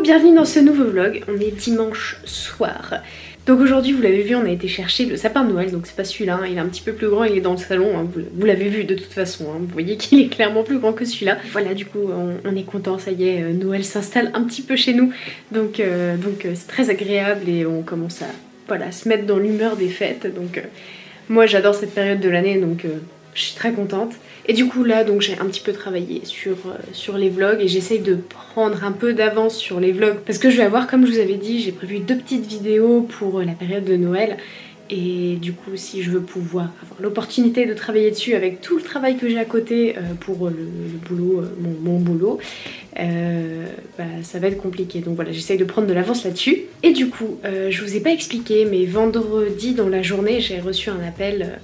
bienvenue dans ce nouveau vlog, on est dimanche soir. Donc aujourd'hui vous l'avez vu, on a été chercher le sapin de Noël, donc c'est pas celui-là, hein, il est un petit peu plus grand, il est dans le salon, hein, vous l'avez vu de toute façon, hein, vous voyez qu'il est clairement plus grand que celui-là. Voilà, du coup on est content, ça y est, Noël s'installe un petit peu chez nous, donc c'est très agréable et on commence à voilà, se mettre dans l'humeur des fêtes. Donc moi j'adore cette période de l'année, donc je suis très contente. Et du coup là donc j'ai un petit peu travaillé sur les vlogs et j'essaye de prendre un peu d'avance sur les vlogs parce que je vais avoir, comme je vous avais dit, j'ai prévu 2 petites vidéos pour la période de Noël. Et du coup si je veux pouvoir avoir l'opportunité de travailler dessus avec tout le travail que j'ai à côté pour le boulot, mon boulot, ça va être compliqué. Donc voilà, j'essaye de prendre de l'avance là-dessus. Et du coup je vous ai pas expliqué, mais vendredi dans la journée j'ai reçu un appel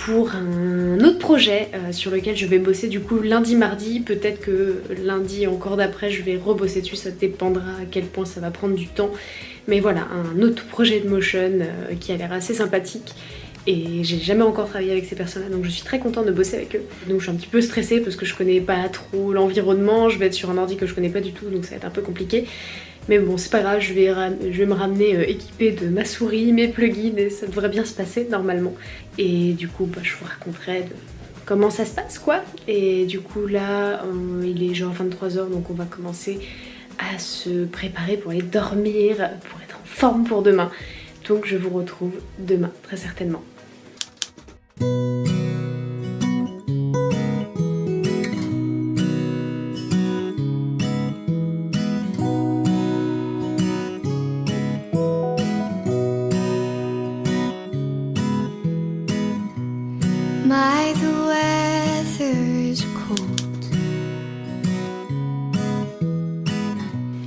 pour un autre projet sur lequel je vais bosser du coup lundi, mardi. Peut-être que lundi encore d'après je vais rebosser dessus, ça dépendra à quel point ça va prendre du temps. Mais voilà, un autre projet de motion qui a l'air assez sympathique. Et j'ai jamais encore travaillé avec ces personnes-là, donc je suis très contente de bosser avec eux. Donc je suis un petit peu stressée parce que je connais pas trop l'environnement, je vais être sur un ordi que je connais pas du tout, donc ça va être un peu compliqué. Mais bon, c'est pas grave, je vais me ramener équipée de ma souris, mes plugins, et ça devrait bien se passer normalement. Et du coup, je vous raconterai comment ça se passe quoi. Et du coup là, il est genre 23h, donc on va commencer à se préparer pour aller dormir, pour être en forme pour demain. Donc je vous retrouve demain, très certainement.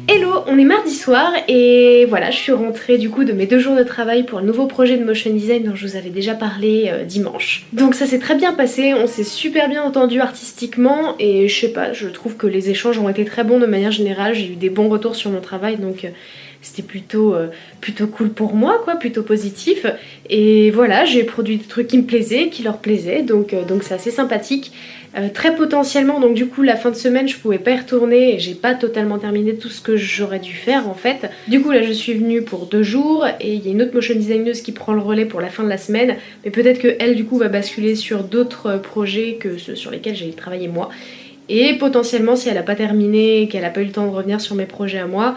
Hello, on est mardi soir et voilà, je suis rentrée du coup de mes 2 jours de travail pour le nouveau projet de motion design dont je vous avais déjà parlé dimanche. Donc ça s'est très bien passé, on s'est super bien entendu artistiquement et je sais pas, je trouve que les échanges ont été très bons de manière générale, j'ai eu des bons retours sur mon travail, donc c'était plutôt cool pour moi quoi, plutôt positif. Et voilà, j'ai produit des trucs qui me plaisaient, qui leur plaisaient, donc c'est assez sympathique. Très potentiellement, donc du coup la fin de semaine je pouvais pas y retourner et j'ai pas totalement terminé tout ce que j'aurais dû faire en fait. Du coup là je suis venue pour 2 jours et il y a une autre motion designeuse qui prend le relais pour la fin de la semaine, mais peut-être que elle du coup va basculer sur d'autres projets que ceux sur lesquels j'ai travaillé moi. Et potentiellement si elle a pas terminé et qu'elle a pas eu le temps de revenir sur mes projets à moi,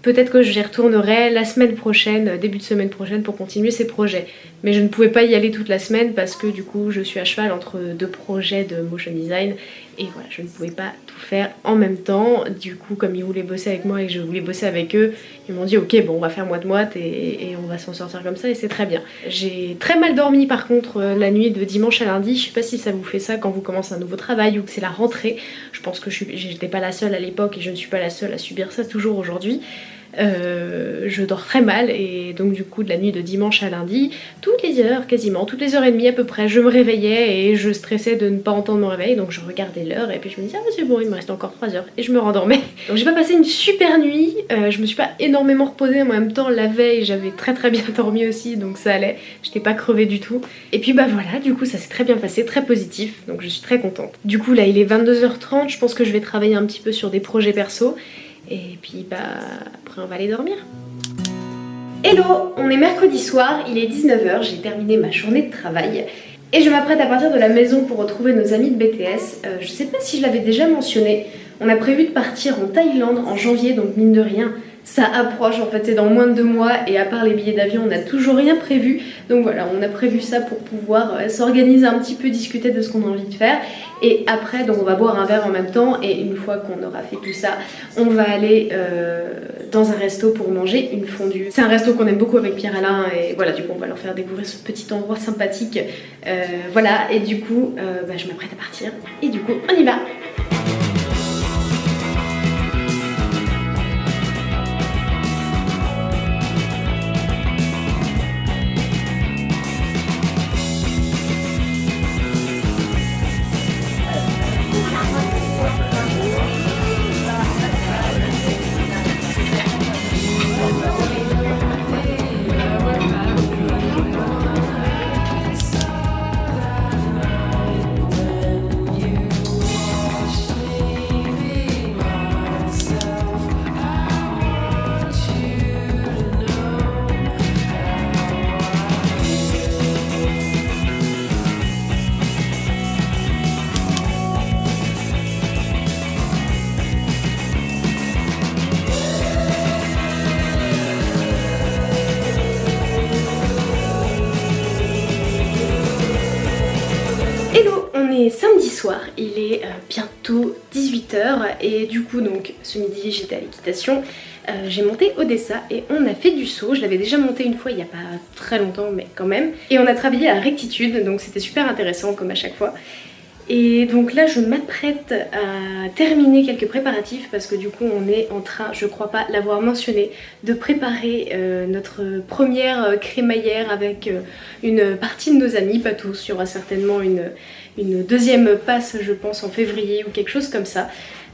peut-être que j'y retournerai la semaine prochaine, début de semaine prochaine pour continuer ces projets. Mais je ne pouvais pas y aller toute la semaine parce que du coup je suis à cheval entre 2 projets de motion design et voilà, je ne pouvais pas tout faire en même temps. Du coup comme ils voulaient bosser avec moi et que je voulais bosser avec eux, ils m'ont dit ok bon on va faire moite-moite et on va s'en sortir comme ça et c'est très bien. J'ai très mal dormi par contre la nuit de dimanche à lundi, je sais pas si ça vous fait ça quand vous commencez un nouveau travail ou que c'est la rentrée. Je pense que j'étais pas la seule à l'époque et je ne suis pas la seule à subir ça toujours aujourd'hui. Je dors très mal et donc du coup de la nuit de dimanche à lundi, toutes les heures quasiment, toutes les heures et demie à peu près, je me réveillais et je stressais de ne pas entendre mon réveil, donc je regardais l'heure et puis je me disais ah c'est bon il me reste encore 3 heures et je me rendormais. Donc j'ai pas passé une super nuit, je me suis pas énormément reposée, en même temps la veille j'avais très bien dormi aussi donc ça allait, j'étais pas crevée du tout. Et puis voilà, du coup ça s'est très bien passé, très positif, donc je suis très contente. Du coup là il est 22h30, je pense que je vais travailler un petit peu sur des projets perso. Et puis après on va aller dormir. Hello, on est mercredi soir, il est 19h, j'ai terminé ma journée de travail et je m'apprête à partir de la maison pour retrouver nos amis de BTS. Je sais pas si je l'avais déjà mentionné, on a prévu de partir en Thaïlande en janvier, donc mine de rien ça approche, en fait c'est dans moins de 2 mois et à part les billets d'avion on n'a toujours rien prévu. Donc voilà, on a prévu ça pour pouvoir s'organiser un petit peu, discuter de ce qu'on a envie de faire. Et après donc on va boire un verre en même temps et une fois qu'on aura fait tout ça, on va aller dans un resto pour manger une fondue. C'est un resto qu'on aime beaucoup avec Pierre-Alain et voilà, du coup on va leur faire découvrir ce petit endroit sympathique. Voilà, et du coup je m'apprête à partir et du coup on y va. est samedi soir, il est bientôt 18 h et du coup donc ce midi j'étais à l'équitation, j'ai monté Odessa et on a fait du saut. Je l'avais déjà monté une fois il n'y a pas très longtemps mais quand même. Et on a travaillé à rectitude donc c'était super intéressant comme à chaque fois. Et donc là je m'apprête à terminer quelques préparatifs parce que du coup on est en train, je crois pas l'avoir mentionné, de préparer notre première crémaillère avec une partie de nos amis, pas tous, il y aura certainement une deuxième passe je pense en février ou quelque chose comme ça.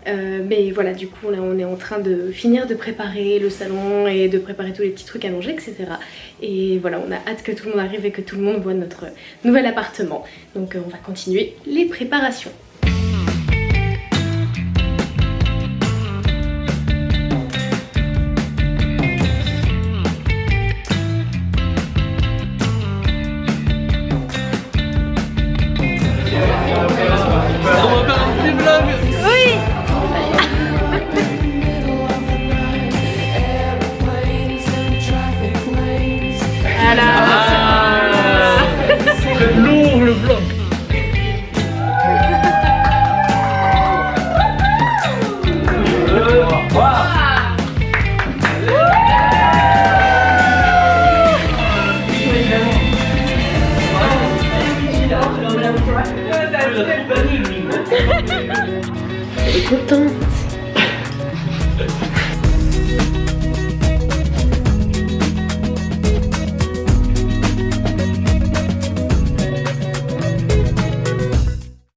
Mais voilà, du coup là on est en train de finir de préparer le salon et de préparer tous les petits trucs à manger, etc. Et voilà, on a hâte que tout le monde arrive et que tout le monde voit notre nouvel appartement. Donc on va continuer les préparations. Lourd le vlog. Elle est contente.